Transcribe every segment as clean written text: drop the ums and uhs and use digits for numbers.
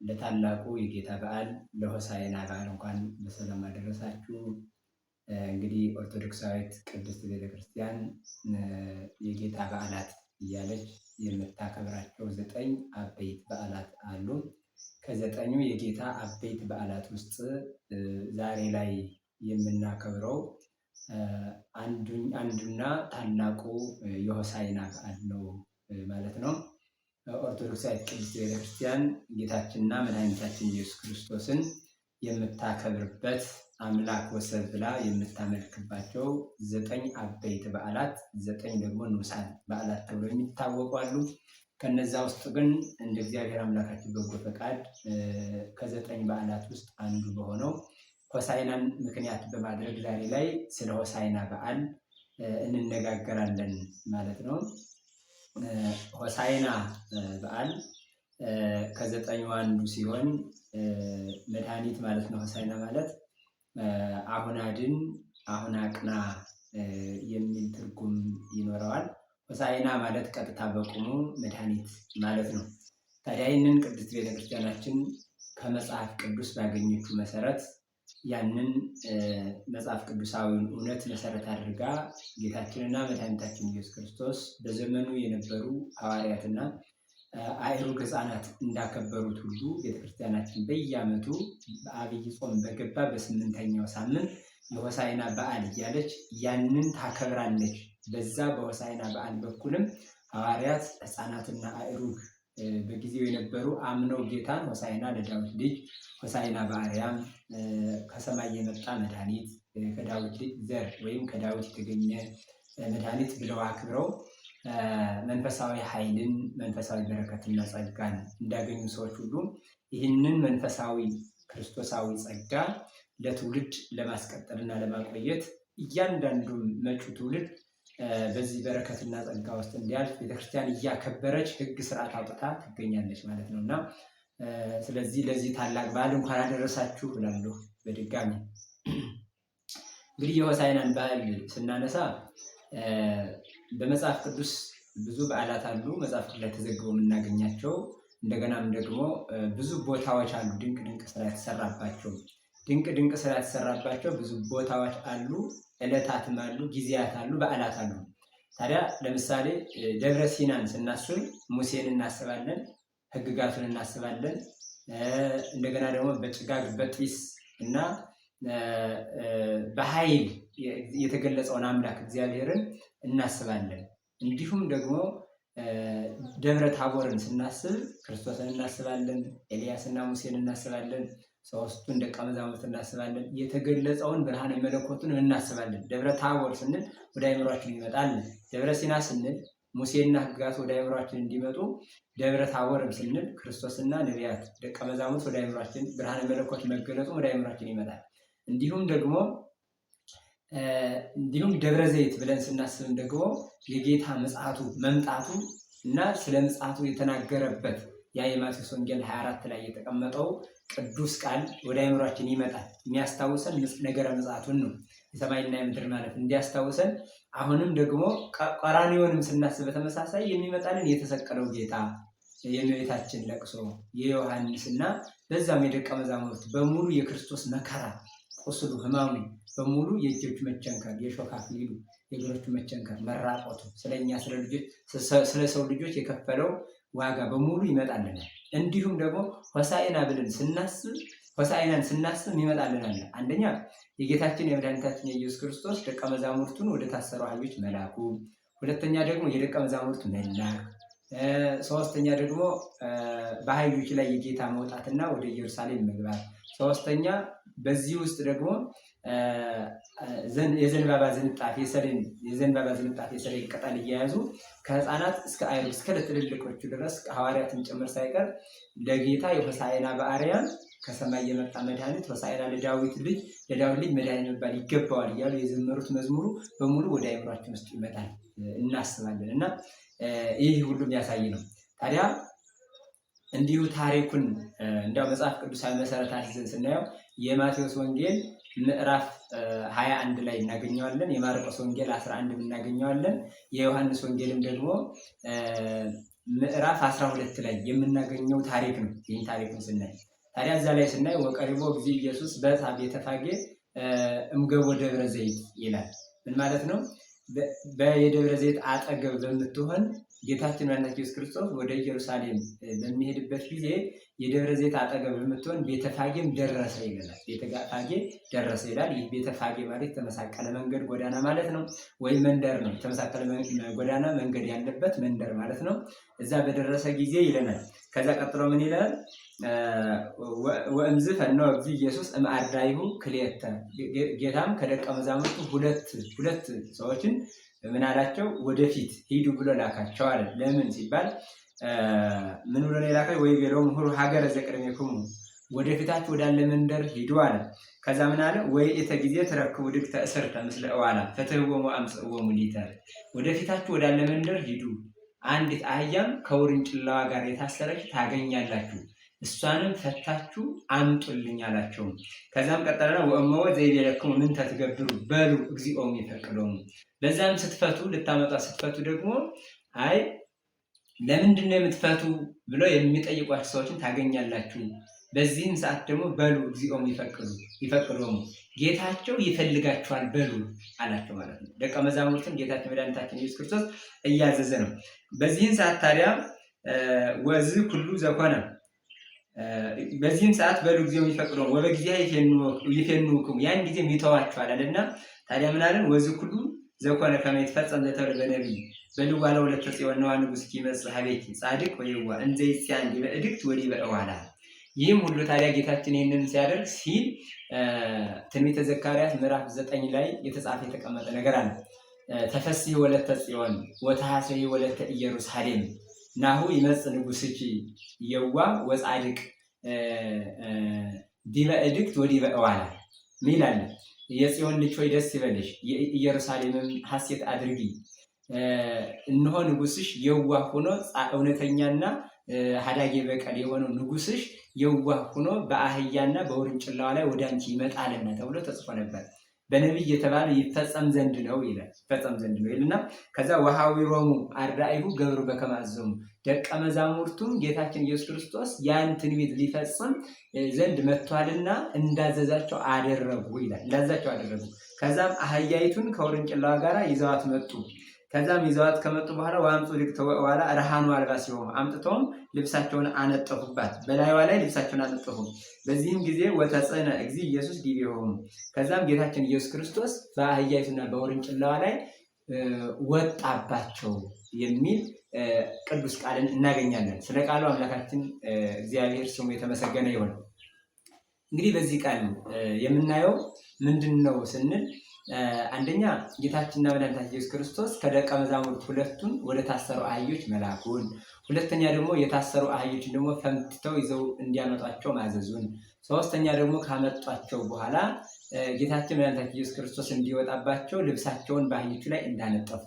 ለታላቁ የጌታ በዓል ለሆሳዕና በዓል እንኳን በሰላም አደረሳችሁ። እንግዲህ ኦርቶዶክሳዊት ቅድስት ቤተክርስቲያን የጌታ በዓላት እያለች የምታከብራቸው 9 አበይት በዓላት አሉ። ከ9ኙ የጌታ አበይት በዓላት ውስጥ ዛሬ ላይ የምናከብረው አንዱና ታላቁ የሆሳዕና በዓል ነው ማለት ነው። ኦርቶዶክሳዊት ቅድስት ቤተክርስቲያን ጌታችንና መድኃኒታችን ኢየሱስ ክርስቶስን የምታከብርበት አምላክ ወሰብ ብላ የምታመልክባቸው 9 አበይት በዓላት፣ 9 ደግሞ ንዑሳን በዓላት ተብለው የሚታወቁ አሉ። ከነዛ ውስጥ ግን እንደ እግዚአብሔር አምላካችን በጎ ፈቃድ ከ9 በዓላት ውስጥ አንዱ በሆነው ሆሳዕናን ምክንያት በማድረግ ዛሬ ላይ ስለ ሆሳዕና በዓል እንነጋገራለን ማለት ነው። ሆሳዕና በዓል ከ9ኙ አንዱ ሲሆን መድኃኒት ማለት ነው። ሆሳዕና ማለት አሁን አድን፣ አሁን አቅና የሚል ትርጉም ይኖረዋል። ሆሳዕና ማለት ቀጥታ በቁሙ መድኃኒት ማለት ነው። ታዲያ ይህንን ቅድስት ቤተክርስቲያናችን ከመጽሐፍ ቅዱስ ባገኘችው መሰረት ያንን መጽሐፍ ቅዱሳዊውን እውነት መሰረት አድርጋ ጌታችንና መድኃኒታችን ኢየሱስ ክርስቶስ በዘመኑ የነበሩ ሐዋርያትና አእሩግ ሕፃናት እንዳከበሩት ሁሉ ቤተክርስቲያናችን በየዓመቱ በአብይ ጾም በገባ በ8ኛው ሳምንት የሆሳዕና በዓል እያለች ያንን ታከብራለች። በዛ በሆሳዕና በዓል በኩልም ሐዋርያት፣ ሕፃናትና አእሩግ በጊዜው የነበሩ አምነው ጌታን ሆሳዕና ለዳዊት ልጅ፣ ሆሳዕና በአርያም ከሰማይ የመጣ መድኃኒት፣ ከዳዊት ልጅ ዘር ወይም ከዳዊት የተገኘ መድኃኒት ብለው አክብረው መንፈሳዊ ኃይልን፣ መንፈሳዊ በረከትና ጸጋን እንዳገኙ ሰዎች ሁሉ ይህንን መንፈሳዊ ክርስቶሳዊ ጸጋ ለትውልድ ለማስቀጠልና ለማቆየት እያንዳንዱ መጪው ትውልድ በዚህ በረከትና ጸጋ ውስጥ እንዲያልፍ ቤተክርስቲያን እያከበረች ሕግ ስርዓት አውጥታ ትገኛለች ማለት ነው እና ስለዚህ ለዚህ ታላቅ በዓል እንኳን አደረሳችሁ እላለሁ በድጋሚ። እንግዲህ የሆሳዕናን በዓል ስናነሳ በመጽሐፍ ቅዱስ ብዙ በዓላት አሉ፣ መጽሐፍ ቅዱስ ላይ ተዘግበው የምናገኛቸው። እንደገናም ደግሞ ብዙ ቦታዎች አሉ፣ ድንቅ ስራ የተሰራባቸው ብዙ ቦታዎች አሉ፣ ዕለታትም አሉ፣ ጊዜያት አሉ፣ በዓላት አሉ። ታዲያ ለምሳሌ ደብረ ሲናን ስናስብ ሙሴን እናስባለን፣ ሕግጋቱን እናስባለን። እንደገና ደግሞ በጭጋግ በጢስ እና በኃይል የተገለጸውን አምላክ እግዚአብሔርን እናስባለን። እንዲሁም ደግሞ ደብረ ታቦርን ስናስብ ክርስቶስን እናስባለን፣ ኤልያስና ሙሴን እናስባለን፣ 3ቱን ደቀ መዛሙርት እናስባለን፣ የተገለጸውን ብርሃነ መለኮቱን እናስባለን። ደብረ ታቦር ስንል ወደ አእምሯችን ይመጣል። ደብረ ሲና ስንል ሙሴና ሕግጋት ወደ አእምሯችን እንዲመጡ፣ ደብረ ታቦርም ስንል ክርስቶስና ነቢያት ደቀ መዛሙርት ወደ አእምሯችን ብርሃነ መለኮት መገለጹ ወደ አእምሯችን ይመጣል። እንዲሁም ደብረ ዘይት ብለን ስናስብም ደግሞ የጌታ ምጽአቱ መምጣቱ እና ስለ ምጽአቱ የተናገረበት ያ የማቴዎስ ወንጌል 24 ላይ የተቀመጠው ቅዱስ ቃል ወደ አእምሯችን ይመጣል። የሚያስታውሰን ነገረ ምጽአቱን ነው፣ የሰማይና የምድር ማለት እንዲያስታውሰን። አሁንም ደግሞ ቀራንዮንም ስናስብ በተመሳሳይ የሚመጣልን የተሰቀለው ጌታ፣ የእመቤታችን ለቅሶ፣ የዮሐንስና በዛም የደቀ መዛሙርት በሙሉ የክርስቶስ መከራ፣ ቁስሉ፣ ሕማሙ በሙሉ የእጆቹ መቸንከር፣ የሾህ አክሊሉ፣ የእግሮቹ መቸንከር፣ መራቆቱ ስለኛ ስለ ሰው ልጆች የከፈለው ዋጋ በሙሉ ይመጣልናል። እንዲሁም ደግሞ ሆሳዕና ብለን ሆሳዕናን ስናስብ ይመጣልናል። አንደኛ የጌታችን የመድኃኒታችን የኢየሱስ ክርስቶስ ደቀ መዛሙርቱን ወደ ታሰሩ አህዮች መላኩ፣ ሁለተኛ ደግሞ የደቀ መዛሙርቱ መላክ፣ ሶስተኛ ደግሞ በአህዮች ላይ የጌታ መውጣትና ወደ ኢየሩሳሌም መግባት፣ ሶስተኛ በዚህ ውስጥ ደግሞ የዘንባባ ዝንጣፊ የሰሌን ቅጠል እየያዙ ከሕፃናት እስከ አእሩግ እስከ ትልልቆቹ ድረስ ሐዋርያትን ጭምር ሳይቀር ለጌታ የሆሳዕና በአርያም ከሰማይ የመጣ መድኃኒት ሆሳዕና ለዳዊት ልጅ መድኃኒት መባል ይገባዋል እያሉ የዘመሩት መዝሙሩ በሙሉ ወደ አእምሯችን ውስጥ ይመጣል፣ እናስባለን እና ይህ ሁሉም ያሳይ ነው። ታዲያ እንዲሁ ታሪኩን እንዲያው መጽሐፍ ቅዱሳዊ መሰረታት ይዘን ስናየው የማቴዎስ ወንጌል ምዕራፍ 21 ላይ እናገኘዋለን። የማርቆስ ወንጌል 11 እናገኘዋለን። የዮሐንስ ወንጌልም ደግሞ ምዕራፍ 12 ላይ የምናገኘው ታሪክ ነው። ይህን ታሪክ ስናይ ታዲያ እዛ ላይ ስናይ ወቀሪቦ ጊዜ ኢየሱስ በታ ቤተፋጌ እምገቦ ደብረ ዘይት ይላል። ምን ማለት ነው? በየደብረ ዘይት አጠገብ በምትሆን ጌታችን መድኃኒታችን ኢየሱስ ክርስቶስ ወደ ኢየሩሳሌም በሚሄድበት ጊዜ የደብረ ዘይት አጠገብ በምትሆን ቤተፋጌም ደረሰ ይላል። ቤተፋጌ ደረሰ ይላል። ይህ ቤተፋጌ ማለት የተመሳቀለ መንገድ ጎዳና ማለት ነው፣ ወይም መንደር ነው። የተመሳቀለ ጎዳና መንገድ ያለበት መንደር ማለት ነው። እዛ በደረሰ ጊዜ ይለናል። ከዛ ቀጥሎ ምን ይላል? ወእምዝ ፈነወ እግዚእ ኢየሱስ እምአርዳኢሁ ክልኤተ። ጌታም ከደቀ መዛሙርቱ ሁለት ሰዎችን ምን አላቸው? ወደፊት ሂዱ ብሎ ላካቸው አለ። ለምን ሲባል ምን ብሎ ላካቸው? ወይቤሎሙ ሑሩ ሀገረ ዘቅድሜክሙ፣ ወደፊታችሁ ወዳለ መንደር ሂዱ አለ። ከዛ ምን አለ? ወይእተ ጊዜ ትረክቡ ድግተ እስርተ ምስለ እዋላ ፈትሕዎሙ ወአምጽእዎሙ ሊተ። ወደፊታችሁ ወዳለ መንደር ሂዱ፣ አንዲት አህያም ከውርንጭላዋ ጋር የታሰረች ታገኛላችሁ፣ እሷንም ፈታችሁ አምጡልኝ አላቸው። ከዛም ቀጠለና ወእመወ ዘይቤለክሙ ምንተ ትገብሩ በሉ እግዚኦሙ ይፈቅዶሙ። በዛም ስትፈቱ ልታመጣ ስትፈቱ ደግሞ አይ ለምንድን ነው የምትፈቱ ብሎ የሚጠይቋቸው ሰዎችን ታገኛላችሁ። በዚህም ሰዓት ደግሞ በሉ እግዚኦሙ ይፈቅዶሙ፣ ጌታቸው ይፈልጋቸዋል በሉ አላቸው ማለት ነው። ደቀ መዛሙርትን ጌታችን መድኃኒታችን ኢየሱስ ክርስቶስ እያዘዘ ነው። በዚህም ሰዓት ታዲያ ወዝ ኩሉ ዘኮነ፣ በዚህም ሰዓት በሉ እግዚኦሙ ይፈቅዶሙ ወበጊዜሃ ይፌንውክሙ፣ ያን ጊዜም ይተዋቸዋል አለና ታዲያ ምን አለን? ወዝ ኩሉ ዘኮነ ከመ ይትፈጸም ዘተብሎ በነቢይ በልዋ ለሁለተ ጽዮን ነዋ ንጉሥ ይመጽእ ሀቤኪ ጻድቅ ወይዋ እንዘ ይጽያን ዲበ እድግት ወዲበ እዋላ። ይህም ሁሉ ታዲያ ጌታችን ይህንን ሲያደርግ ሲል ትንቢተ ዘካርያስ ምዕራፍ 9 ላይ የተጻፈ የተቀመጠ ነገር አለ። ተፈሥሒ ወለተ ጽዮን ወተሐሰዪ ወለተ ኢየሩሳሌም ናሁ ይመጽእ ንጉሥኪ የዋ ወጻድቅ ዲበ እድግት ወዲበ እዋላ ሚል አለ። የጽዮን ልጅ ሆይ ደስ ይበልሽ፣ የኢየሩሳሌምም ሐሴት አድርጊ፣ እነሆ ንጉሥሽ የዋህ ሆኖ እውነተኛና ሀዳጌ በቀል የሆነው ንጉሥሽ የዋህ ሆኖ በአህያና በውርንጭላዋ ላይ ወደ አንቺ ይመጣልና ተብሎ ተጽፎ ነበር። በነቢይ የተባለ ይፈጸም ዘንድ ነው ይላል። ይፈጸም ዘንድ ነው ይልና ከዛ ወሐዊሮሙ አርዳኢሁ ገብሩ በከመ አዘዞሙ፣ ደቀ መዛሙርቱም ጌታችን ኢየሱስ ክርስቶስ ያን ትንቢት ሊፈጽም ዘንድ መጥቷልና እንዳዘዛቸው አደረጉ ይላል። እንዳዘዛቸው አደረጉ። ከዛም አህያይቱን ከውርንጭላዋ ጋር ይዘዋት መጡ። ከዛም ይዘዋት ከመጡ በኋላ ወአምጡ ድግተ ወእዋላ ረሃኑ አልባሲሆሙ፣ አምጥተውም ልብሳቸውን አነጠፉባት፣ በላይዋ ላይ ልብሳቸውን አነጠፉ። በዚህም ጊዜ ወተጽዕነ እግዚእ ኢየሱስ ዲቤሆሙ፣ ከዛም ጌታችን ኢየሱስ ክርስቶስ በአህያይቱና በውርንጭላዋ ላይ ወጣባቸው የሚል ቅዱስ ቃልን እናገኛለን። ስለ ቃሉ አምላካችን እግዚአብሔር ስሙ የተመሰገነ ይሁን። እንግዲህ በዚህ ቃል የምናየው ምንድን ነው ስንል አንደኛ ጌታችንና መድኃኒታችን ኢየሱስ ክርስቶስ ከደቀ መዛሙርት ሁለቱን ወደ ታሰሩ አህዮች መላኩን፣ ሁለተኛ ደግሞ የታሰሩ አህዮችን ደግሞ ፈንትተው ይዘው እንዲያመጧቸው ማዘዙን፣ ሶስተኛ ደግሞ ካመጧቸው በኋላ ጌታችን መድኃኒታችን ኢየሱስ ክርስቶስ እንዲወጣባቸው ልብሳቸውን በአህዮቹ ላይ እንዳነጠፉ፣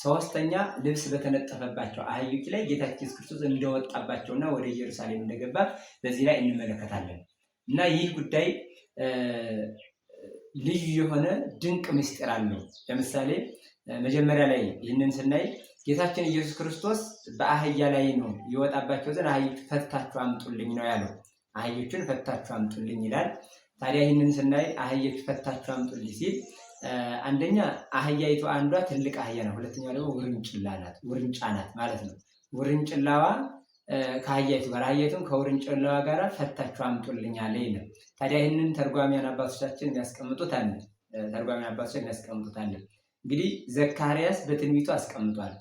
ሶስተኛ ልብስ በተነጠፈባቸው አህዮች ላይ ጌታችን ኢየሱስ ክርስቶስ እንደወጣባቸውና ወደ ኢየሩሳሌም እንደገባ በዚህ ላይ እንመለከታለን። እና ይህ ጉዳይ ልዩ የሆነ ድንቅ ምስጢር አለው። ለምሳሌ መጀመሪያ ላይ ይህንን ስናይ ጌታችን ኢየሱስ ክርስቶስ በአህያ ላይ ነው ይወጣባቸው ዘንድ አህዮቹ ፈታችሁ አምጡልኝ ነው ያለው። አህዮቹን ፈታችሁ አምጡልኝ ይላል። ታዲያ ይህንን ስናይ አህዮቹ ፈታችሁ አምጡልኝ ሲል አንደኛ አህያይቱ አንዷ ትልቅ አህያ ነው፣ ሁለተኛ ደግሞ ውርንጫ ናት ማለት ነው። ውርንጭላዋ ከአህያይቱ ጋር አህያይቱን ከውርንጭላዋ ጋር ፈታችሁ አምጡልኝ አለ ይላል። ታዲያ ይህንን ተርጓሚያን አባቶቻችን የሚያስቀምጡት አለ። እንግዲህ ዘካርያስ በትንቢቱ አስቀምጧል።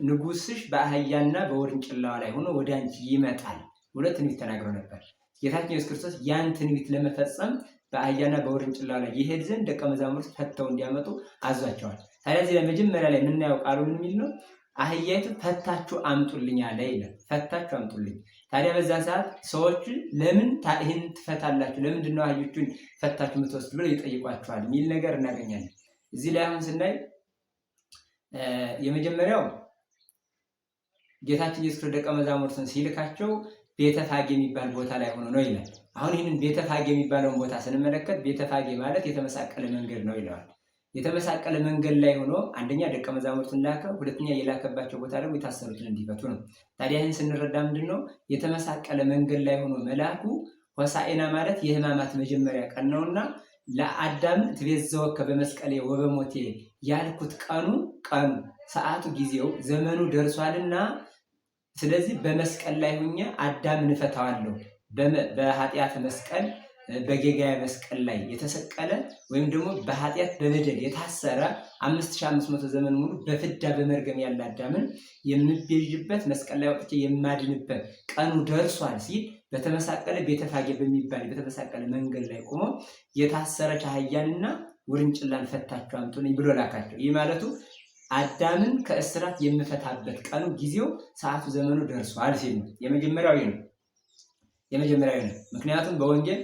ንጉሥሽ በአህያና በውርንጭላዋ ላይ ሆኖ ወደ አንቺ ይመጣል ብሎ ትንቢት ተናግሮ ነበር። ጌታችን ኢየሱስ ክርስቶስ ያን ትንቢት ለመፈጸም በአህያና በውርንጭላዋ ላይ ይሄድ ዘንድ ደቀ መዛሙርት ፈተው እንዲያመጡ አዟቸዋል። ታዲያ እዚህ ለመጀመሪያ ላይ የምናየው ቃሉ ምን የሚል ነው? አህያይቱ ፈታችሁ አምጡልኝ አለ ይላል። ፈታችሁ አምጡልኝ። ታዲያ በዛን ሰዓት ሰዎች ለምን ይህን ትፈታላችሁ? ለምንድን ነው አህዮቹን ፈታችሁ የምትወስዱ ብለው ይጠይቋቸዋል የሚል ነገር እናገኛለን። እዚህ ላይ አሁን ስናይ የመጀመሪያው ጌታችን ኢየሱስ ክርስቶስ ደቀ መዛሙርትን ሲልካቸው ቤተፋጌ የሚባል ቦታ ላይ ሆኖ ነው ይላል። አሁን ይህንን ቤተፋጌ የሚባለውን ቦታ ስንመለከት ቤተፋጌ ማለት የተመሳቀለ መንገድ ነው ይለዋል። የተመሳቀለ መንገድ ላይ ሆኖ አንደኛ ደቀ መዛሙርቱን ላከ፣ ሁለተኛ የላከባቸው ቦታ ደግሞ የታሰሩትን እንዲፈቱ ነው። ታዲያ ይህን ስንረዳ ምንድነው የተመሳቀለ መንገድ ላይ ሆኖ መላኩ ሆሳዕና ማለት የሕማማት መጀመሪያ ቀን ነውና ለአዳም ትቤዘወከ በመስቀሌ ወበሞቴ ያልኩት ቀኑ ሰዓቱ ጊዜው ዘመኑ ደርሷልና ስለዚህ በመስቀል ላይ ሆኜ አዳምን እፈታዋለሁ። በኃጢአት መስቀል በጌጋያ መስቀል ላይ የተሰቀለ ወይም ደግሞ በኃጢአት በበደል የታሰረ 5500 ዘመን ሙሉ በፍዳ በመርገም ያለ አዳምን የምቤዥበት መስቀል ላይ ወጥቼ የማድንበት ቀኑ ደርሷል ሲል በተመሳቀለ ቤተፋጌ በሚባል በተመሳቀለ መንገድ ላይ ቆሞ የታሰረች አህያንና ውርንጭላን ፈታችሁ አምጡልኝ ብሎ ላካቸው። ይህ ማለቱ አዳምን ከእስራት የምፈታበት ቀኑ ጊዜው ሰዓቱ ዘመኑ ደርሷል ሲል ነው። የመጀመሪያው ነው። ምክንያቱም በወንጌል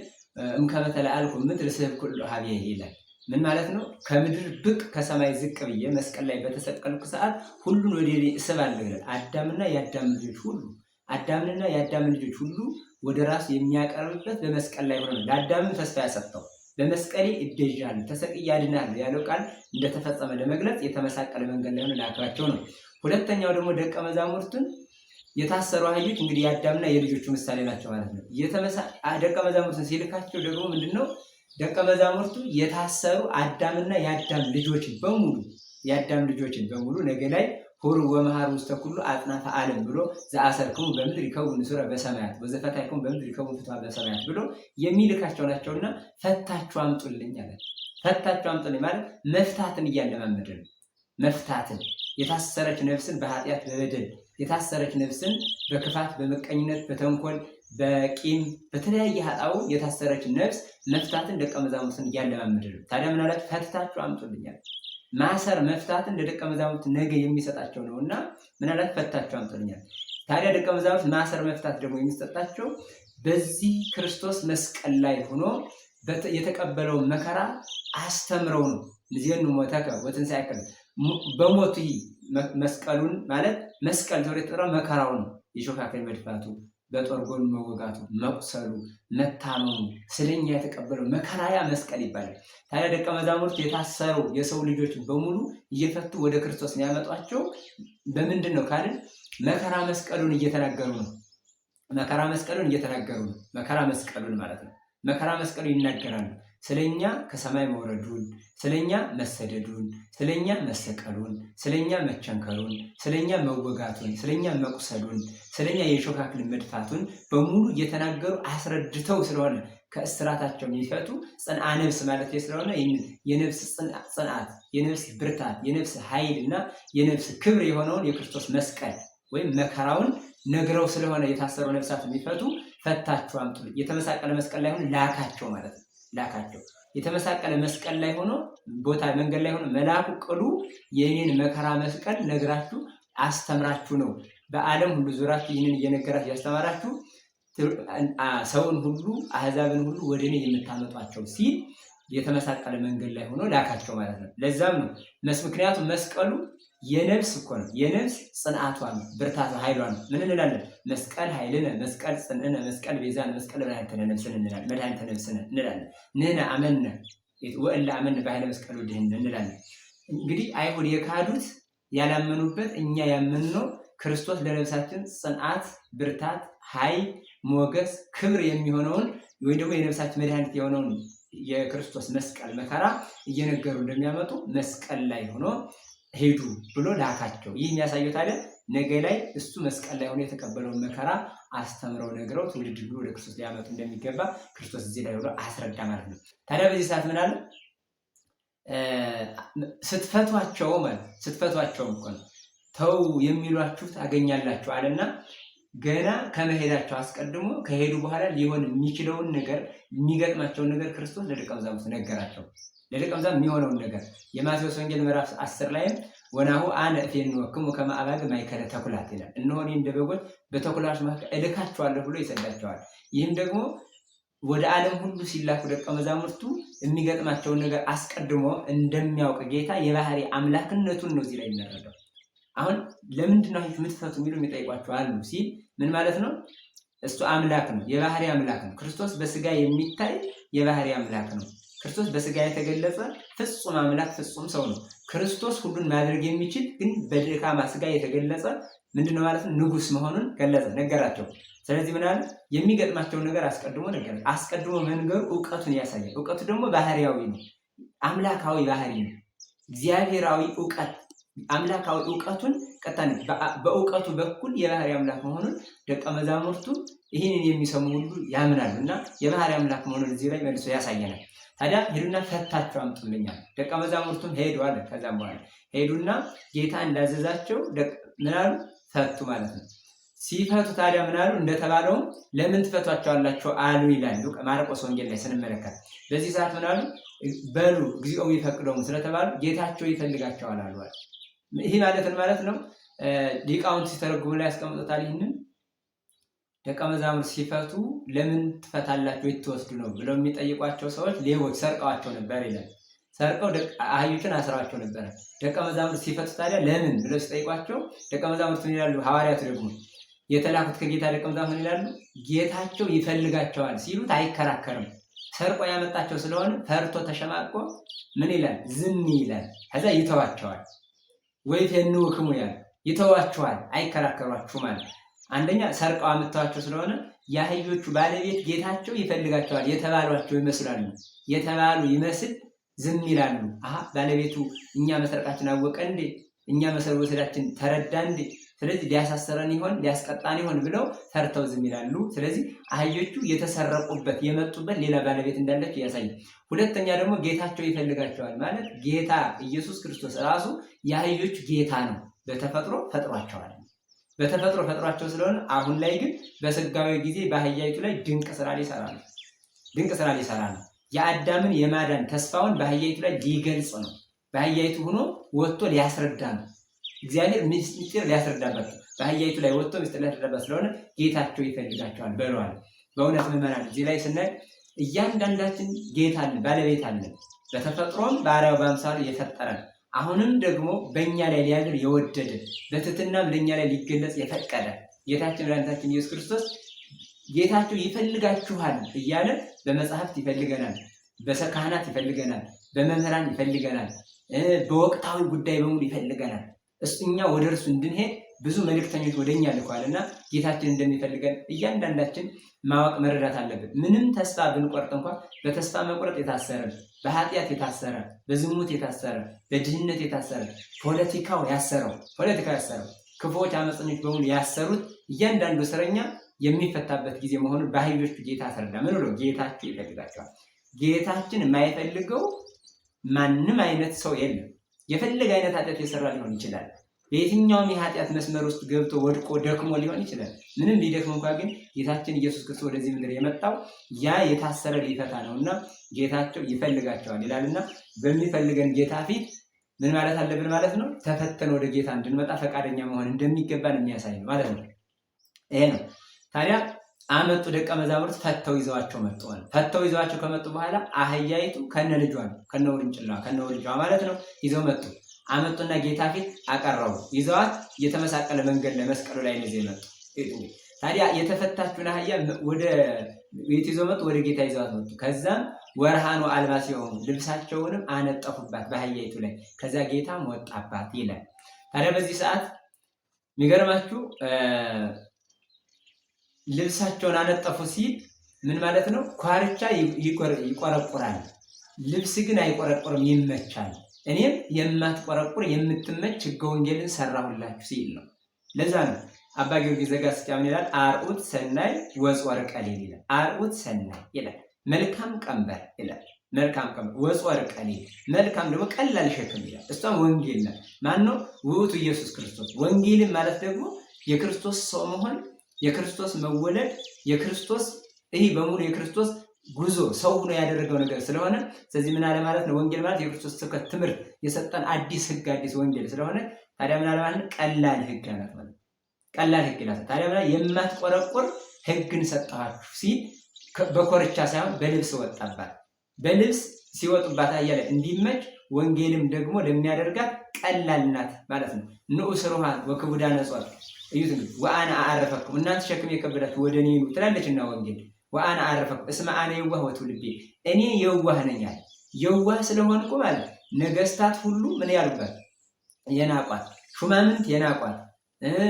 እምከመ ተለአልኩ ምድር ስሕብ ኩሎ ኀቤየ ይላል። ምን ማለት ነው? ከምድር ብቅ ከሰማይ ዝቅ ብዬ መስቀል ላይ በተሰቀልኩ ሰዓት ሁሉን ወደ እኔ እስባለሁ ይላል። አዳምንና የአዳም ልጆች ሁሉ ወደ ራሱ የሚያቀርብበት በመስቀል ላይ ሆኖ ለአዳምም ተስፋ ያሰጠው በመስቀሌ እቤዣለሁ ተሰቅዬ አድናለሁ ያለው ቃል እንደተፈጸመ ለመግለጽ የተመሳቀለ መንገድ ላይ ሆኖ ላካቸው ነው። ሁለተኛው ደግሞ ደቀ መዛሙርቱን የታሰሩ አህዮች እንግዲህ የአዳምና የልጆቹ ምሳሌ ናቸው ማለት ነው። ደቀ መዛሙርቱን ሲልካቸው ደግሞ ምንድነው ደቀ መዛሙርቱ የታሰሩ አዳምና የአዳም ልጆችን በሙሉ ነገ ላይ ሁሩ ወመሃሩ ውስተ ኩሉ አጽናፈ ዓለም ብሎ ዘአሰርክሙ በምድር ይከውን ንሱረ በሰማያት ወዘፈታይክሙ በምድር ይከውን ፍትሐ በሰማያት ብሎ የሚልካቸው ናቸውና ፈታችሁ አምጡልኝ አለ። ፈታችሁ አምጡልኝ ማለት መፍታትን እያለማመደ ነው። መፍታትን የታሰረች ነፍስን በኃጢአት በበደል የታሰረች ነፍስን በክፋት በመቀኝነት በተንኮል በቂም በተለያየ ኃጣው የታሰረች ነፍስ መፍታትን ደቀ መዛሙርትን እያለማመደ ነው። ታዲያ ምን አላችሁ? ፈታችሁ አምጡልኛል። ማሰር መፍታትን ለደቀ መዛሙርት ነገ የሚሰጣቸው ነውና ምን አላችሁ? ፈታችሁ አምጡልኛል። ታዲያ ደቀ መዛሙርት ማሰር መፍታት ደግሞ የሚሰጣቸው በዚህ ክርስቶስ መስቀል ላይ ሆኖ የተቀበለው መከራ አስተምረው ነው። ለዚህን ሞተከ ወትንሣኤከ በሞቱ መስቀሉን ማለት መስቀል ተብሎ የተጠራው መከራው ነው። የሾህ አክሊል መድፋቱ፣ በጦር ጎን መወጋቱ፣ መቁሰሉ፣ መታመሙ ስለኛ የተቀበለው መከራያ መስቀል ይባላል። ታዲያ ደቀ መዛሙርት የታሰሩ የሰው ልጆች በሙሉ እየፈቱ ወደ ክርስቶስ ያመጧቸው በምንድን ነው ካልን መከራ መስቀሉን እየተናገሩ ነው። መከራ መስቀሉን ማለት ነው። መከራ መስቀሉ ይናገራሉ። ስለኛ ከሰማይ መውረዱን፣ ስለኛ መሰደዱን፣ ስለኛ መሰቀሉን፣ ስለኛ መቸንከሩን፣ ስለኛ መወጋቱን፣ ስለኛ መቁሰሉን፣ ስለኛ የሾህ አክሊል መድፋቱን በሙሉ እየተናገሩ አስረድተው ስለሆነ ከእስራታቸው የሚፈቱ ጽንዓ ነፍስ ማለት ስለሆነ የነፍስ ጽንዓት፣ የነፍስ ብርታት፣ የነፍስ ኃይል እና የነፍስ ክብር የሆነውን የክርስቶስ መስቀል ወይም መከራውን ነግረው ስለሆነ የታሰሩ ነፍሳት የሚፈቱ ፈታችሁ አምጡልኝ። የተመሳቀለ መስቀል ላይ ሆኖ ላካቸው ማለት ነው። የተመሳቀለ መስቀል ላይ ሆኖ መንገድ ላይ ሆኖ መልአኩ ቅሉ የኔን መከራ መስቀል ነግራችሁ አስተምራችሁ ነው በዓለም ሁሉ ዙራችሁ ይህንን እየነገራችሁ ያስተማራችሁ ሰውን ሁሉ አህዛብን ሁሉ ወደ እኔ የምታመጧቸው ሲል የተመሳቀለ መንገድ ላይ ሆኖ ላካቸው ማለት ነው። ለዛም ነው ምክንያቱም መስቀሉ የነፍስ እኮ ነው። የነፍስ ጽንዓቷ ነው፣ ብርታቷ፣ ኃይሏ ነው። ምን እንላለን? መስቀል ኃይልነ፣ መስቀል ጽንዕነ፣ መስቀል ቤዛነ፣ መስቀል መድኃኒተ ነፍስነ እንላለን። መድኃኒተ ነፍስነ እንላለን። ንሕነ አመነ ወእለ አመነ በኃይለ መስቀሉ ድኅነ እንላለን። እንግዲህ አይሁድ የካዱት ያላመኑበት፣ እኛ ያመንነው ክርስቶስ ለነፍሳችን ጽንዓት፣ ብርታት፣ ኃይል፣ ሞገስ፣ ክብር የሚሆነውን ወይ ደግሞ የነፍሳችን መድኃኒት የሆነውን የክርስቶስ መስቀል መከራ እየነገሩ እንደሚያመጡ መስቀል ላይ ሆኖ ሄዱ ብሎ ላካቸው። ይህ የሚያሳየው ታዲያ ነገ ላይ እሱ መስቀል ላይ ሆኖ የተቀበለውን መከራ አስተምረው ነግረው ትውልድ ሁሉ ወደ ክርስቶስ ሊያመጡ እንደሚገባ ክርስቶስ እዚህ ላይ ብሎ አስረዳ ማለት ነው። ታዲያ በዚህ ሰዓት ምን አለ? ስትፈቷቸው እኮ ነው ተው የሚሏችሁ ታገኛላችሁ አለና ገና ከመሄዳቸው አስቀድሞ ከሄዱ በኋላ ሊሆን የሚችለውን ነገር የሚገጥማቸውን ነገር ክርስቶስ ለደቀ መዛሙርቱ ነገራቸው። ለደቀ መዛሙርቱ የሚሆነውን ነገር የማቴዎስ ወንጌል ምዕራፍ 10 ላይም ወናሁ አነ እፌንወክሙ ከመ አባግ ማእከለ ተኩላት ይላል። እነሆ እኔ እንደ በጎች በተኩላዎች መካከል እልካቸዋለሁ ብሎ ይሰዳቸዋል። ይህም ደግሞ ወደ ዓለም ሁሉ ሲላኩ ደቀ መዛሙርቱ የሚገጥማቸውን ነገር አስቀድሞ እንደሚያውቅ ጌታ የባህሪ አምላክነቱን ነው እዚህ ላይ የሚረዳው። አሁን ለምንድን ነው የምትፈቱ የሚሉ የሚጠይቋቸው አሉ ሲል ምን ማለት ነው? እሱ አምላክ ነው፣ የባህሪ አምላክ ነው። ክርስቶስ በስጋ የሚታይ የባህሪ አምላክ ነው። ክርስቶስ በስጋ የተገለጸ ፍጹም አምላክ ፍጹም ሰው ነው። ክርስቶስ ሁሉን ማድረግ የሚችል ግን በደካማ ስጋ የተገለጸ ምንድነው ማለት ነው? ንጉስ መሆኑን ገለጸ፣ ነገራቸው። ስለዚህ ምን አለ? የሚገጥማቸውን ነገር አስቀድሞ ነገር አስቀድሞ መንገሩ እውቀቱን ያሳያል። እውቀቱ ደግሞ ባህሪያዊ ነው፣ አምላካዊ ባህሪ ነው። እግዚአብሔራዊ እውቀት አምላካዊ እውቀቱን ቀጣን በእውቀቱ በኩል የባህሪ አምላክ መሆኑን ደቀ መዛሙርቱ ይህንን የሚሰሙ ሁሉ ያምናሉ እና የባህሪ አምላክ መሆኑን እዚህ ላይ መልሶ ያሳየናል። ታዲያ ሄዱና ፈታቸው አምጡልኛል። ደቀ መዛሙርቱም ሄዱ አለ። ከዛም በኋላ ሄዱና ጌታ እንዳዘዛቸው ምን አሉ? ፈቱ ማለት ነው። ሲፈቱ ታዲያ ምን አሉ? እንደተባለውም ለምን ትፈቷቸዋላችሁ አሉ ይላል ማርቆስ ወንጌል ላይ ስንመለከት። በዚህ ሰዓት ምን አሉ? በሉ እግዚኦ ይፈቅደውም ስለተባሉ ጌታቸው ይፈልጋቸዋል አሉ። ይህ ማለት ነው። ሊቃውንት ሲተረጉሙ ላይ ያስቀምጡታል። ይህንን ደቀ መዛሙርት ሲፈቱ ለምን ትፈታላችሁ የትወስዱ ነው ብለው የሚጠይቋቸው ሰዎች ሌቦች ሰርቀዋቸው ነበር ይላል። ሰርቀው አህዮችን አስራቸው ነበር። ደቀ መዛሙርት ሲፈቱ ታዲያ ለምን ብለው ሲጠይቋቸው ደቀ መዛሙርት ምን ይላሉ? ሐዋርያቱ ደግሞ የተላኩት ከጌታ ደቀ መዛሙርት ይላሉ ጌታቸው ይፈልጋቸዋል ሲሉት አይከራከርም። ሰርቆ ያመጣቸው ስለሆነ ፈርቶ ተሸማቆ ምን ይላል? ዝም ይላል። ከዛ ይተዋቸዋል። ወይ ተንውክሙ ያል ይተዋቸዋል፣ አይከራከሯችሁ ማለት አንደኛ ሰርቀው አመጣቸው ስለሆነ የአህዮቹ ባለቤት ጌታቸው ይፈልጋቸዋል የተባሏቸው ይመስላሉ። የተባሉ ይመስል ዝም ይላሉ። ባለቤቱ እኛ መስረቃችን አወቀ እንዴ? እኛ መሰወሰዳችን ተረዳ እንዴ? ስለዚህ ሊያሳሰረን ይሆን ሊያስቀጣን ይሆን ብለው ፈርተው ዝም ይላሉ። ስለዚህ አህዮቹ የተሰረቁበት የመጡበት ሌላ ባለቤት እንዳለች ያሳያል። ሁለተኛ ደግሞ ጌታቸው ይፈልጋቸዋል ማለት ጌታ ኢየሱስ ክርስቶስ ራሱ የአህዮቹ ጌታ ነው። በተፈጥሮ ፈጥሯቸዋል። በተፈጥሮ ፈጥሯቸው ስለሆነ አሁን ላይ ግን በስጋዊ ጊዜ በአህያይቱ ላይ ድንቅ ስራ ሊሰራ ነው። የአዳምን የማዳን ተስፋውን በአህያይቱ ላይ ሊገልጽ ነው። በአህያይቱ ሆኖ ወጥቶ ሊያስረዳ ነው። እግዚአብሔር ምስጢር ሊያስረዳበት በአህያይቱ ላይ ወጥቶ ምስጢር ሊያስረዳበት ስለሆነ ጌታቸው ይፈልጋቸዋል በለዋል። በእውነት ምዕመናን እዚህ ላይ ስናይ እያንዳንዳችን ጌታ አለን፣ ባለቤት አለን። በተፈጥሮም በአርአያው በአምሳሉ የፈጠረን አሁንም ደግሞ በእኛ ላይ ሊያድር የወደደ በትሕትናም ለእኛ ላይ ሊገለጽ የፈቀደ ጌታችን መድኃኒታችን ኢየሱስ ክርስቶስ ጌታቸው ይፈልጋችኋል እያለ በመጽሐፍት ይፈልገናል፣ በካህናት ይፈልገናል፣ በመምህራን ይፈልገናል፣ በወቅታዊ ጉዳይ በሙሉ ይፈልገናል። እኛ ወደ እርሱ እንድንሄድ ብዙ መልእክተኞች ወደኛ ልኳልና ጌታችን እንደሚፈልገን እያንዳንዳችን ማወቅ መረዳት አለብን። ምንም ተስፋ ብንቆርጥ እንኳን በተስፋ መቁረጥ የታሰረ፣ በኃጢአት የታሰረ፣ በዝሙት የታሰረ፣ በድህነት የታሰረ፣ ፖለቲካው ያሰረው ክፉዎች አመፀኞች በሙሉ ያሰሩት እያንዳንዱ እስረኛ የሚፈታበት ጊዜ መሆኑን በአህዮቹ ጌታ አስረዳ። ምን ብሎ? ጌታቸው ይፈልጋቸዋል። ጌታችን የማይፈልገው ማንም አይነት ሰው የለም። የፈለገ አይነት ኃጢአት የሰራ ሊሆን ይችላል። በየትኛውም የኃጢአት መስመር ውስጥ ገብቶ ወድቆ ደክሞ ሊሆን ይችላል። ምንም ሊደክም እንኳን ግን ጌታችን ኢየሱስ ክርስቶስ ወደዚህ ምድር የመጣው ያ የታሰረ ሊፈታ ነውና ጌታቸው ይፈልጋቸዋል ይላልና በሚፈልገን ጌታ ፊት ምን ማለት አለብን ማለት ነው? ተፈተን ወደ ጌታ እንድንመጣ ፈቃደኛ መሆን እንደሚገባን የሚያሳይ ነው ማለት ነው። ይሄ ነው። ታዲያ አመጡ ደቀ መዛሙርት ፈተው ይዘዋቸው መጥተዋል። ፈተው ይዘዋቸው ከመጡ በኋላ አህያይቱ ከነልጇ ከነውርጇ ማለት ነው ይዘው መጡ። አመጡና ጌታ ፊት አቀረቡ። ይዘዋት የተመሳቀለ መንገድ ለመስቀሉ ላይ ነው ይዘው መጡ። ታዲያ የተፈታችውን አህያ ወደ ቤት ይዘው መጡ። ወደ ጌታ ይዘዋት መጡ። ከዛም ወርሃኑ አልባሲሆሙ ልብሳቸውንም አነጠፉባት በአህያይቱ ላይ። ከዛ ጌታም ወጣባት ይላል። ታዲያ በዚህ ሰዓት የሚገርማችሁ ልብሳቸውን አነጠፉ ሲል ምን ማለት ነው? ኳርቻ ይቆረቁራል፣ ልብስ ግን አይቆረቁርም፣ ይመቻል። እኔም የማትቆረቁር የምትመች ሕገ ወንጌልን ሰራሁላችሁ ሲል ነው። ለዛ ነው አባ ጊዮርጊስ ዘጋስጫ ምን ይላል? አርዑት ሰናይ ወጾር ቀሊል ይላል። አርዑት ሰናይ ይላል፣ መልካም ቀንበር ይላል። መልካም ቀንበር ወጾር ቀሊል፣ መልካም ደግሞ ቀላል ሸክም ይላል። እሷም ወንጌል ናት። ማን ነው? ውእቱ ኢየሱስ ክርስቶስ። ወንጌልን ማለት ደግሞ የክርስቶስ ሰው መሆን፣ የክርስቶስ መወለድ፣ የክርስቶስ ይህ በሙሉ የክርስቶስ ጉዞ ሰው ሆኖ ያደረገው ነገር ስለሆነ ስለዚህ ምን አለ ማለት ነው? ወንጌል ማለት የክርስቶስ ስብከት ትምህርት የሰጠን አዲስ ሕግ አዲስ ወንጌል ስለሆነ ታዲያ ምን አለ ማለት ነው? ቀላል ሕግ ናት ማለት ቀላል ሕግ ናት። ታዲያ ምን የማትቆረቁር ሕግን ሰጠኋችሁ ሲል በኮርቻ ሳይሆን በልብስ ወጣባት። በልብስ ሲወጡባት አያለ እንዲመች ወንጌልም ደግሞ ለሚያደርጋት ቀላል ናት ማለት ነው። ንዑስ ሩሃን ወክቡዳነ ጾር እዩት እንግዲህ ወአነ አዕረፈኩም እናንተ ሸክም የከበዳችሁ ወደ እኔ ኑ ትላለችና ወንጌል ወአነ አዕረፈኩም እስመ አነ የዋህ ወትውልቤ እኔ የዋህ ነኝ አለ። የዋህ ስለሆንኩ ማለት ነገስታት ሁሉ ምን ያሉበት የናቋት፣ ሹማምንት የናቋት፣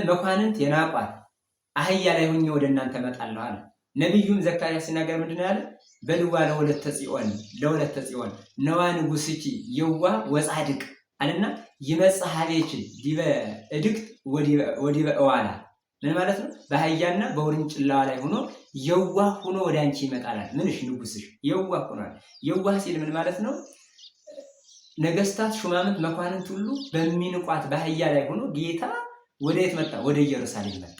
መኳንንት የናቋት አህያ ላይ ሆኜ ወደ እናንተ እመጣለሁ አለ። ነቢዩም ዘካርያስ ሲናገር ምንድን ነው ያለ? በልዋ ለወለተ ጽዮን ነዋ ንጉሥኪ የዋህ ወጻድቅ አለና ይመጽእ ኀቤኪ ዲበ እድግት ወዲበ እዋላ። ምን ማለት ነው? በአህያና በውርንጭላዋ ላይ ሆኖ የዋህ ሆኖ ወደ አንቺ ይመጣል። ምንሽ ንጉሥሽ የዋህ ሆኗል። የዋህ ሲል ምን ማለት ነው? ነገስታት፣ ሹማምንት፣ መኳንንት ሁሉ በሚንቋት በአህያ ላይ ሆኖ ጌታ ወደ የት መጣ? ወደ ኢየሩሳሌም መጣ።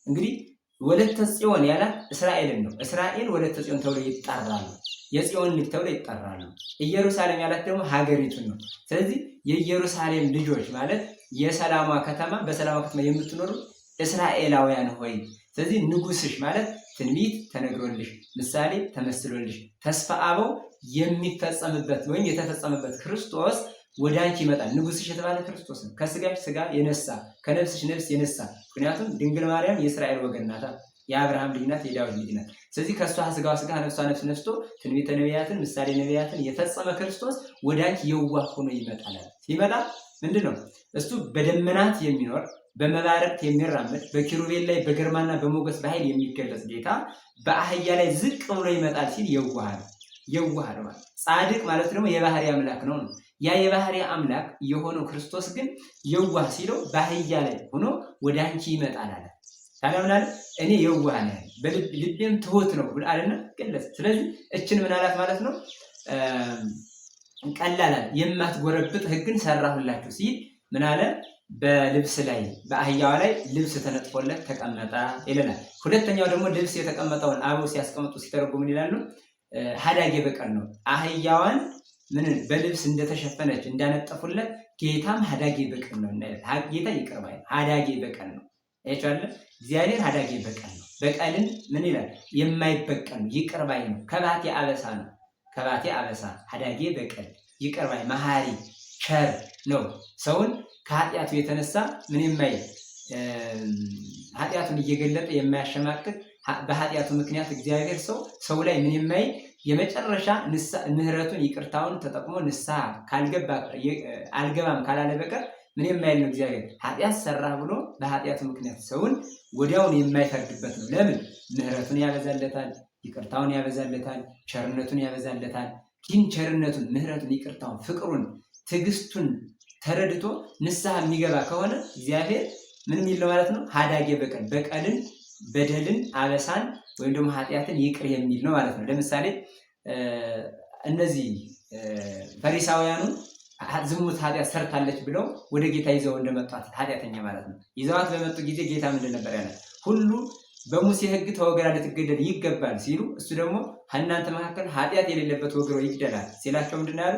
እንግዲህ ወለተ ጽዮን ያላት እስራኤልን ነው። እስራኤል ወለተ ጽዮን ተብሎ ይጠራሉ። የጽዮን ልጅ ተብሎ ይጠራሉ። ኢየሩሳሌም ያላት ደግሞ ሀገሪቱን ነው። ስለዚህ የኢየሩሳሌም ልጆች ማለት የሰላሟ ከተማ፣ በሰላሟ ከተማ የምትኖሩ እስራኤላውያን ሆይ፣ ስለዚህ ንጉሥሽ ማለት ትንቢት ተነግሮልሽ፣ ምሳሌ ተመስሎልሽ፣ ተስፋ አበው የሚፈጸምበት ወይም የተፈጸመበት ክርስቶስ ወደ አንቺ ይመጣል። ንጉሥሽ የተባለ ክርስቶስ ነው። ከስጋሽ ስጋ የነሳ ከነፍስሽ ነፍስ የነሳ ምክንያቱም ድንግል ማርያም የእስራኤል ወገን ናት፣ የአብርሃም ልጅ ናት፣ የዳዊት ልጅ ናት። ስለዚህ ከእሷ ስጋዋ ስጋ ነፍሷ ነፍስ ነስቶ ትንቢተ ነቢያትን ምሳሌ ነቢያትን የፈጸመ ክርስቶስ ወደ አንቺ የዋህ ሆኖ ይመጣል። ሲመጣ ምንድን ነው እሱ? በደመናት የሚኖር በመባረቅት የሚራመድ በኪሩቤል ላይ በግርማና በሞገስ በኃይል የሚገለጽ ጌታ በአህያ ላይ ዝቅ ብሎ ይመጣል ሲል የዋህ ነው ማለት። ጻድቅ ማለት ደግሞ የባህሪ አምላክ ነው። ያ የባህሪ አምላክ የሆነው ክርስቶስ ግን የዋህ ሲለው በአህያ ላይ ሆኖ ወደ አንቺ ይመጣል አለ። ታዲያ ምን አለ? እኔ የዋህ ነኝ ልቤም ትሁት ነው ብሎ አለና ገለጸ። ስለዚህ እችን ምን አላት ማለት ነው? ቀላል የማትጎረብጥ ሕግን ሰራሁላችሁ ሲል ምን አለ? በልብስ ላይ በአህያዋ ላይ ልብስ ተነጥፎለት ተቀመጠ ይለናል። ሁለተኛው ደግሞ ልብስ የተቀመጠውን አበው ሲያስቀምጡ ሲተረጉሙ ምን ይላሉ? ሀዳጌ በቀል ነው። አህያዋን ምን በልብስ እንደተሸፈነች እንዳነጠፉለት ጌታም ሀዳጌ በቀል ነው። ጌታ ይቅር ባይ ሀዳጌ በቀል ነው። አይቻለ እግዚአብሔር ሀዳጌ በቀል ነው። በቀልን ምን ይላል? የማይበቀል ነው። ይቅር ባይ ነው። ከባቴ አበሳ ነው። ከባቴ አበሳ ሀዳጌ በቀል ይቅር ባይ መሐሪ ቸር ነው። ሰውን ከኃጢአቱ የተነሳ ምን የማይል ኃጢአቱን እየገለጠ የማያሸማቅቅ በኃጢአቱ ምክንያት እግዚአብሔር ሰው ላይ ምን የማይል የመጨረሻ ምህረቱን ይቅርታውን ተጠቅሞ ንስሐ አልገባም ካላለ በቀር ምን የማይል ነው። እግዚአብሔር ኃጢአት ሰራ ብሎ በኃጢአቱ ምክንያት ሰውን ወዲያውን የማይፈርድበት ነው። ለምን? ምህረቱን ያበዛለታል፣ ይቅርታውን ያበዛለታል፣ ቸርነቱን ያበዛለታል። ግን ቸርነቱን፣ ምህረቱን፣ ይቅርታውን፣ ፍቅሩን፣ ትዕግስቱን ተረድቶ ንስሐ የሚገባ ከሆነ እግዚአብሔር ምን የሚል ነው ማለት ነው? ሀዳጌ በቀል በቀልን፣ በደልን፣ አበሳን ወይም ደግሞ ኃጢአትን ይቅር የሚል ነው ማለት ነው። ለምሳሌ እነዚህ ፈሪሳውያኑ ዝሙት ኃጢአት ሰርታለች ብለው ወደ ጌታ ይዘው እንደመጧት ኃጢአተኛ ማለት ነው። ይዘዋት በመጡ ጊዜ ጌታ ምንድን ነበር ያለ? ሁሉ በሙሴ ሕግ ተወግራ ልትገደል ይገባል ሲሉ እሱ ደግሞ ከእናንተ መካከል ኃጢአት የሌለበት ወግሮ ይግደላል ሲላቸው ምንድን ያሉ?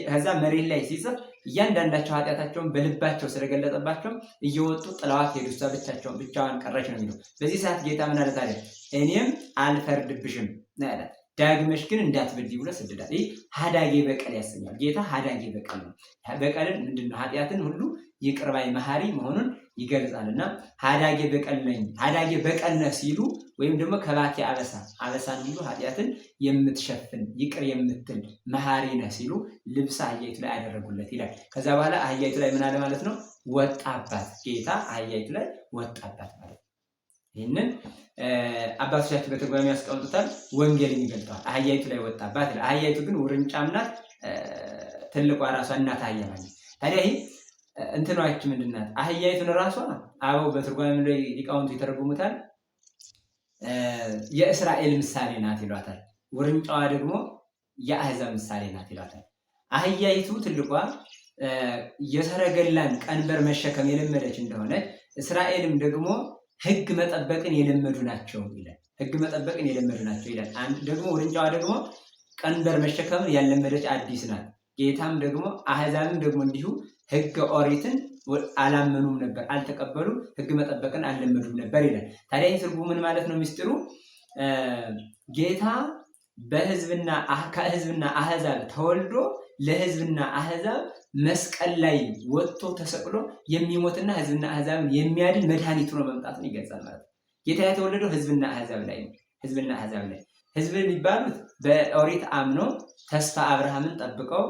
ከዛ መሬት ላይ ሲጽፍ እያንዳንዳቸው ኃጢአታቸውን በልባቸው ስለገለጠባቸው እየወጡ ጥለዋት ሄዱ። እሷ ብቻዋን ቀረች ነው የሚለው። በዚህ ሰዓት ጌታ ምን አለ ታዲያ? እኔም አልፈርድብሽም ነው ያላት። ዳግመሽ ግን እንዳትበድይ ብሎ ሰደዳት። ይህ ሀዳጌ በቀል ያሰኛል። ጌታ ሀዳጌ በቀል ነው። በቀልን ምንድነው? ኃጢአትን ሁሉ ይቅር ባይ መሐሪ መሆኑን ይገልጻልና ሀዳጌ በቀል ነኝ፣ ሀዳጌ በቀል ነህ ሲሉ ወይም ደግሞ ከባቴ አበሳን ሁሉ ኃጢአትን የምትሸፍን ይቅር የምትል መሐሪ ነህ ሲሉ ልብስ አህያይቱ ላይ አደረጉለት ይላል። ከዛ በኋላ አህያይቱ ላይ ምን አለ ማለት ነው? ወጣባት። ጌታ አህያይቱ ላይ ወጣባት ማለት ነው። ይህንን አባቶቻችን በትርጓሜ ያስቀምጡታል፣ ወንጌልን ይገልጠዋል። አህያይቱ ላይ ወጣባት ይላል። አህያይቱ ግን ውርንጫም ናት፣ ትልቋ ራሷ እናት አህያ ማለት። ታዲያ ይህ እንትኗች ምንድን ናት? አህያይቱን ራሷ አበው በትርጓሜ ላይ ሊቃውንቱ ይተረጉሙታል፣ የእስራኤል ምሳሌ ናት ይሏታል። ውርንጫዋ ደግሞ የአሕዛብ ምሳሌ ናት ይሏታል። አህያይቱ ትልቋ የሰረገላን ቀንበር መሸከም የለመደች እንደሆነች፣ እስራኤልም ደግሞ ሕግ መጠበቅን የለመዱ ናቸው ይላል። ሕግ መጠበቅን የለመዱ ናቸው ይላል። አንድ ደግሞ ውርንጫዋ ደግሞ ቀንበር መሸከምን ያለመደች አዲስ ናት። ጌታም ደግሞ አሕዛብም ደግሞ እንዲሁ ሕገ ኦሪትን አላመኑም ነበር፣ አልተቀበሉም፣ ሕግ መጠበቅን አልለመዱም ነበር ይላል። ታዲያ ይህ ትርጉሙ ምን ማለት ነው? ሚስጥሩ ጌታ ከሕዝብና አሕዛብ ተወልዶ ለሕዝብና አሕዛብ መስቀል ላይ ወጥቶ ተሰቅሎ የሚሞትና ሕዝብና አሕዛብን የሚያድን መድኃኒቱ ነው መምጣቱን ይገልጻል ማለት ነው። ጌታ የተወለደው ሕዝብና አሕዛብ ላይ ነው። ሕዝብና አሕዛብ ላይ ሕዝብ የሚባሉት በኦሪት አምኖ ተስፋ አብርሃምን ጠብቀው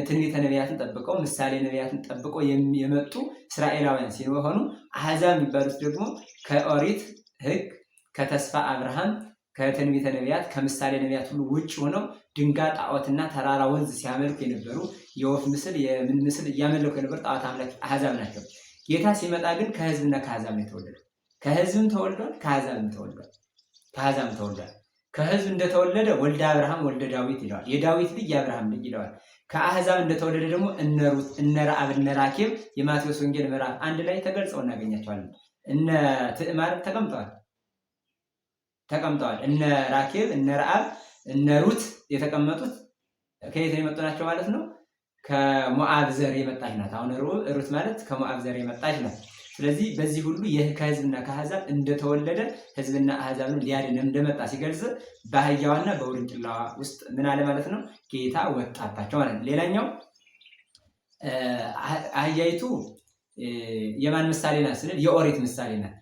ትንቢተ ነቢያትን ጠብቀው ምሳሌ ነቢያትን ጠብቀው የመጡ እስራኤላውያን ሲሆኑ አሕዛብ የሚባሉት ደግሞ ከኦሪት ሕግ ከተስፋ አብርሃም ከትንቢተ ነቢያት ከምሳሌ ነቢያት ሁሉ ውጭ ሆነው ድንጋይ ጣዖትና ተራራ ወንዝ ሲያመልኩ የነበሩ የወፍ ምስል የምን ምስል እያመለኩ የነበሩ ጣዖት አምላኪ አሕዛብ ናቸው። ጌታ ሲመጣ ግን ከሕዝብና ከአሕዛብ ነው የተወለደው። ከሕዝብም ተወልዷል፣ ከአሕዛብም ተወልዷል። ከአሕዛብም ተወልዷል። ከሕዝብ እንደተወለደ ወልደ አብርሃም ወልደ ዳዊት ይለዋል። የዳዊት ልጅ የአብርሃም ልጅ ይለዋል። ከአሕዛብ እንደተወለደ ደግሞ እነ ሩት እነ ረአብ እነ ራኬብ የማቴዎስ ወንጌል ምዕራፍ 1 ላይ ተገልጸው እናገኛቸዋለን። እነ ትዕማር ተቀምጠዋል። እነ ራኬብ እነ ረአብ እነ ሩት የተቀመጡት ከየት የመጡ ናቸው ማለት ነው? ከሞዓብ ዘር የመጣች ናት። አሁን ሩት ማለት ከሞዓብ ዘር የመጣች ናት። ስለዚህ በዚህ ሁሉ ከሕዝብና ከአሕዛብ እንደተወለደ ሕዝብና አሕዛብን ሊያድን እንደመጣ ሲገልጽ በአህያዋና በውርንጭላዋ ውስጥ ምን አለ ማለት ነው? ጌታ ወጣባቸው ማለት ነው። ሌላኛው አህያይቱ የማን ምሳሌ ናት ስንል የኦሪት ምሳሌ ናት።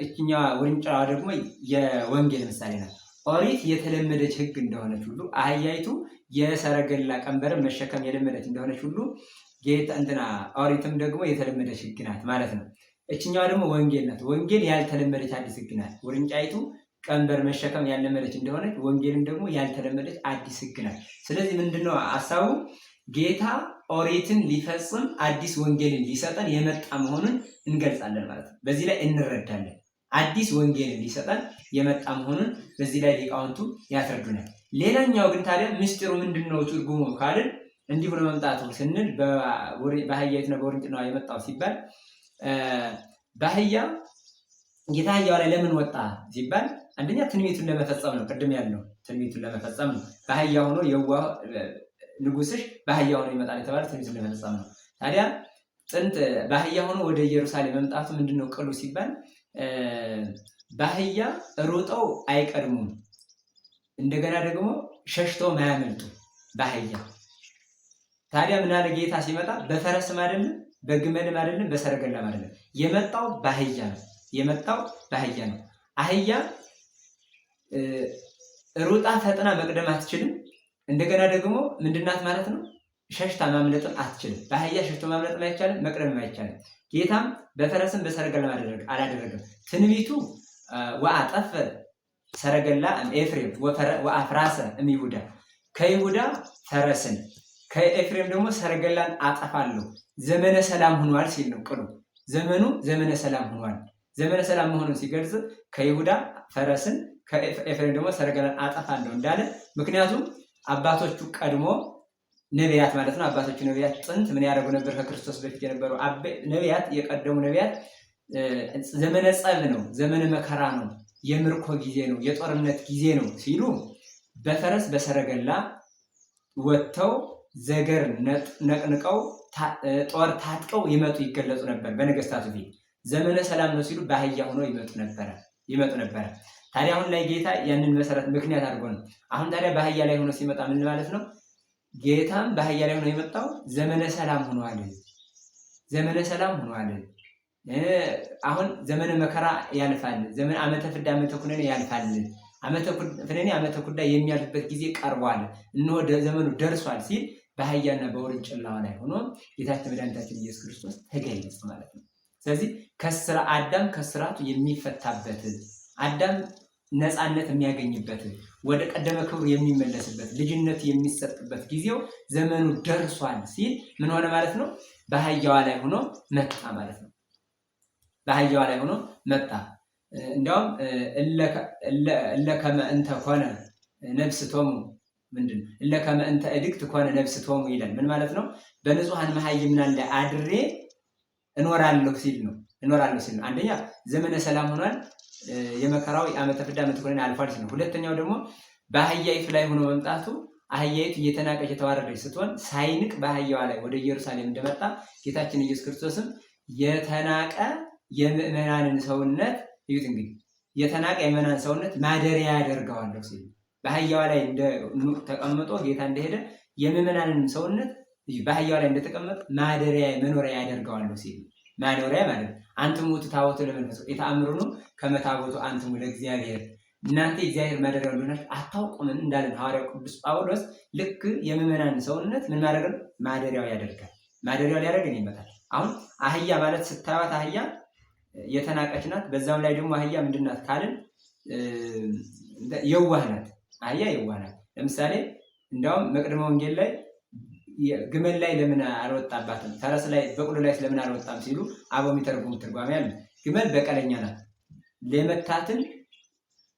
እችኛዋ ውርንጭላዋ ደግሞ የወንጌል ምሳሌ ናት። ኦሪት የተለመደች ሕግ እንደሆነች ሁሉ አህያይቱ የሰረገላ ቀንበርን መሸከም የለመደች እንደሆነች ሁሉ ኦሪትም ደግሞ የተለመደች ሕግ ናት ማለት ነው። እችኛዋ ደግሞ ወንጌል ናት። ወንጌል ያልተለመደች አዲስ ሕግ ናት። ውርንጫይቱ ቀንበር መሸከም ያልለመደች እንደሆነች ወንጌልም ደግሞ ያልተለመደች አዲስ ሕግ ናት። ስለዚህ ምንድነው ሐሳቡ? ጌታ ኦሪትን ሊፈጽም አዲስ ወንጌልን ሊሰጠን የመጣ መሆኑን እንገልጻለን ማለት ነው። በዚህ ላይ እንረዳለን። አዲስ ወንጌልን ሊሰጠን የመጣ መሆኑን በዚህ ላይ ሊቃውንቱ ያስረዱናል። ሌላኛው ግን ታዲያ ምስጢሩ ምንድነው ትርጉሙ ካልን እንዲሁ ለመምጣቱ ስንል በአህያይቱና በውርንጭላዋ የመጣው ሲባል በአህያ ጌታ አህያው ላይ ለምን ወጣ ሲባል አንደኛ ትንቢቱን ለመፈጸም ነው። ቅድም ያልነው ትንቢቱን ለመፈጸም ነው። በአህያ ሆኖ የዋህ ንጉሥሽ በአህያ ሆኖ ይመጣል የተባለ ትንቢቱን ለመፈጸም ነው። ታዲያ ጥንት በአህያ ሆኖ ወደ ኢየሩሳሌም መምጣቱ ምንድነው ቅሉ ሲባል በአህያ ሮጠው አይቀድሙም፣ እንደገና ደግሞ ሸሽተው ማያመልጡ በአህያ። ታዲያ ምን አለ ጌታ ሲመጣ በፈረስም አይደለም በግመልም አይደለም በሰረገላም አይደለም፣ የመጣው በአህያ ነው። የመጣው በአህያ ነው። አህያ ሩጣ ፈጥና መቅደም አትችልም። እንደገና ደግሞ ምንድናት ማለት ነው? ሸሽታ ማምለጥም አትችልም። በአህያ ሸሽቶ ማምለጥም አይቻልም፣ መቅደምም አይቻልም። ጌታም በፈረስም በሰረገላም አላደረገም። ትንቢቱ ወአጠፈ ሰረገላ ኤፍሬም ወአፍራሰ እምይሁዳ፣ ከይሁዳ ፈረስን ከኤፍሬም ደግሞ ሰረገላን አጠፋለሁ ዘመነ ሰላም ሆኗል ሲል ነው ቅሉ። ዘመኑ ዘመነ ሰላም ሆኗል። ዘመነ ሰላም መሆኑን ሲገልጽ ከይሁዳ ፈረስን ከኤፍሬም ደግሞ ሰረገላን አጠፋለሁ እንዳለ፣ ምክንያቱም አባቶቹ ቀድሞ ነቢያት ማለት ነው። አባቶቹ ነቢያት ጥንት ምን ያደርጉ ነበር? ከክርስቶስ በፊት የነበሩ ነቢያት፣ የቀደሙ ነቢያት ዘመነ ጸብ ነው፣ ዘመነ መከራ ነው፣ የምርኮ ጊዜ ነው፣ የጦርነት ጊዜ ነው ሲሉ በፈረስ በሰረገላ ወጥተው ዘገር ነቅንቀው ጦር ታጥቀው ይመጡ ይገለጹ ነበር በነገስታቱ ፊት። ዘመነ ሰላም ነው ሲሉ በአህያ ሆነው ይመጡ ነበረ። ታዲያ አሁን ላይ ጌታ ያንን መሰረት ምክንያት አድርጎ ነው። አሁን ታዲያ በአህያ ላይ ሆኖ ሲመጣ ምን ማለት ነው? ጌታም በአህያ ላይ ሆኖ የመጣው ዘመነ ሰላም ሆኗል። ዘመነ ሰላም ሆኗል። አሁን ዘመነ መከራ ያልፋል። ዘመን ዓመተ ፍዳ ዓመተ ኩነኔ ያልፋል። ዓመተ ፍዳ ዓመተ ኩዳ የሚያልፍበት ጊዜ ቀርቧል፣ እነሆ ዘመኑ ደርሷል ሲል በአህያና በውርንጭላዋ ላይ ሆኖ ጌታችን መድኃኒታችን ኢየሱስ ክርስቶስ ተገለጸ ማለት ነው። ስለዚህ አዳም ከስራቱ የሚፈታበት፣ አዳም ነፃነት የሚያገኝበት፣ ወደ ቀደመ ክብሩ የሚመለስበት፣ ልጅነት የሚሰጥበት ጊዜው ዘመኑ ደርሷል ሲል ምን ሆነ ማለት ነው? በአህያዋ ላይ ሆኖ መጣ ማለት ነው። በአህያዋ ላይ ሆኖ መጣ። እንዲያውም እለከመ እንተ ኮነ ነብስቶሙ ምንድን ነው? እለከመ እንተ እድግት ኮነ ነብስቶሙ ይላል። ምን ማለት ነው? በንጹሐን መሃይምናን ላይ አድሬ እኖራለሁ ሲል ነው። አንደኛ ዘመነ ሰላም ሆኗል፣ የመከራው የዓመተ ፍዳ ዓመተ ኩነኔ አልፏል ሲል ነው። ሁለተኛው ደግሞ በአህያይቱ ላይ ሆኖ መምጣቱ አህያይቱ እየተናቀች የተዋረደች ስትሆን ሳይንቅ በአህያዋ ላይ ወደ ኢየሩሳሌም እንደመጣ ጌታችን ኢየሱስ ክርስቶስም የተናቀ የምእመናንን ሰውነት እዩት እንግዲህ የተናቀ የምእመናን ሰውነት ማደሪያ ያደርገዋለሁ ሲል በአህያዋ ላይ ተቀምጦ ጌታ እንደሄደ የምእመናንን ሰውነት በአህያዋ ላይ እንደተቀመጠ ማደሪያ መኖሪያ ያደርገዋለሁ ሲል ማኖሪያ ማለት አንትሙ ታቦቱ ለመንፈስ የተአምሩኑ ከመ ታቦቱ አንትሙ ለእግዚአብሔር እናንተ የእግዚአብሔር ማደሪያው እንደሆናችሁ አታውቁምን እንዳለን ሐዋርያው ቅዱስ ጳውሎስ ልክ የምዕመናን ሰውነት ምን ማድረግ ነው? ማደሪያው ያደርጋል። ማደሪያው ሊያደርገን ይመጣል። አሁን አህያ ማለት ስታዩት አህያ የተናቀች ናት። በዛም ላይ ደግሞ አህያ ምንድን ናት ካልን የዋህ ናት። አህያ የዋህ ናት። ለምሳሌ እንዲያውም መቅደመ ወንጌል ላይ ግመል ላይ ለምን አልወጣባትም፣ ፈረስ ላይ በቅሎ ላይ ስለምን አልወጣም ሲሉ አበው የሚተረጉሙት ትርጓሜ አለ። ግመል በቀለኛ ናት። ለመታትን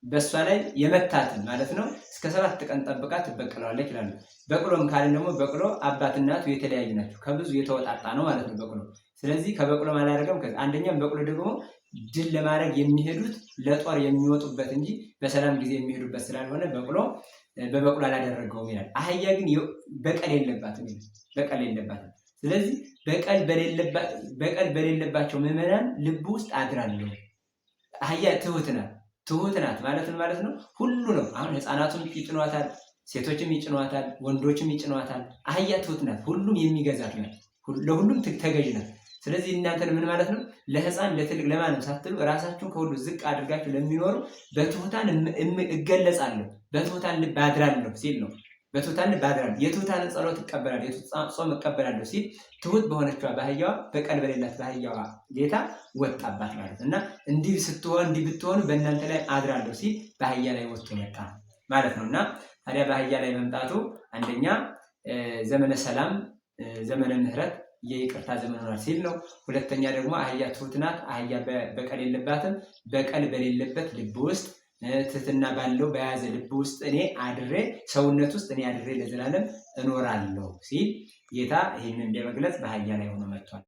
በእሷ ላይ የመታትን ማለት ነው እስከ 7 ቀን ጠብቃ ትበቀለዋለች ይላሉ። በቅሎም ካልን ደግሞ በቅሎ አባት እናቱ የተለያዩ ናቸው። ከብዙ የተወጣጣ ነው ማለት ነው በቅሎ። ስለዚህ ከበቅሎ አላደረገም። አንደኛም በቅሎ ደግሞ ድል ለማድረግ የሚሄዱት ለጦር የሚወጡበት እንጂ በሰላም ጊዜ የሚሄዱበት ስላልሆነ በበቅሎ አላደረገውም ይላል። አህያ ግን በቀል የለባትም ይላል። በቀል የለባትም። ስለዚህ በቀል በሌለባቸው ምዕመናን ልብ ውስጥ አድራለሁ። አህያ ትሁት ናት ማለት ነው። ሁሉ ነው። አሁን ህፃናቱም ይጭኗታል፣ ሴቶችም ይጭኗታል፣ ወንዶችም ይጭኗታል። አህያ ትሁት ናት። ሁሉም የሚገዛት ናት። ለሁሉም ተገዥ ናት። ስለዚህ እናንተን ምን ማለት ነው? ለህፃን ለትልቅ ለማንም ሳትሉ ራሳችሁን ከሁሉ ዝቅ አድርጋችሁ ለሚኖሩ በትሁታን እገለጻለሁ፣ በትሁታን ልብ አድራለሁ ሲል ነው። በትሁታን ልብ አድራለሁ፣ የትሁታንን ጸሎት እቀበላለሁ፣ የትሁታን ጾም እቀበላለሁ ሲል ትሁት በሆነችዋ በአህያዋ በቀል በሌላት በአህያዋ ጌታ ወጣባት ማለት እና እንዲህ ብትሆኑ በእናንተ ላይ አድራለሁ ሲል በአህያ ላይ ወጥቶ መጣ ማለት ነው። እና ታዲያ በአህያ ላይ መምጣቱ አንደኛ ዘመነ ሰላም ዘመነ ምሕረት የይቅርታ ዘመን ሆኗል ሲል ነው። ሁለተኛ ደግሞ አህያ ትሁት ናት። አህያ በቀል የለባትም። በቀል በሌለበት ልብ ውስጥ ትህትና ባለው በያዘ ልብ ውስጥ ሰውነት ውስጥ እኔ አድሬ ለዘላለም እኖራለሁ ሲል ጌታ ይህንን እንደመግለጽ በአህያ ላይ ሆኖ መጥቷል።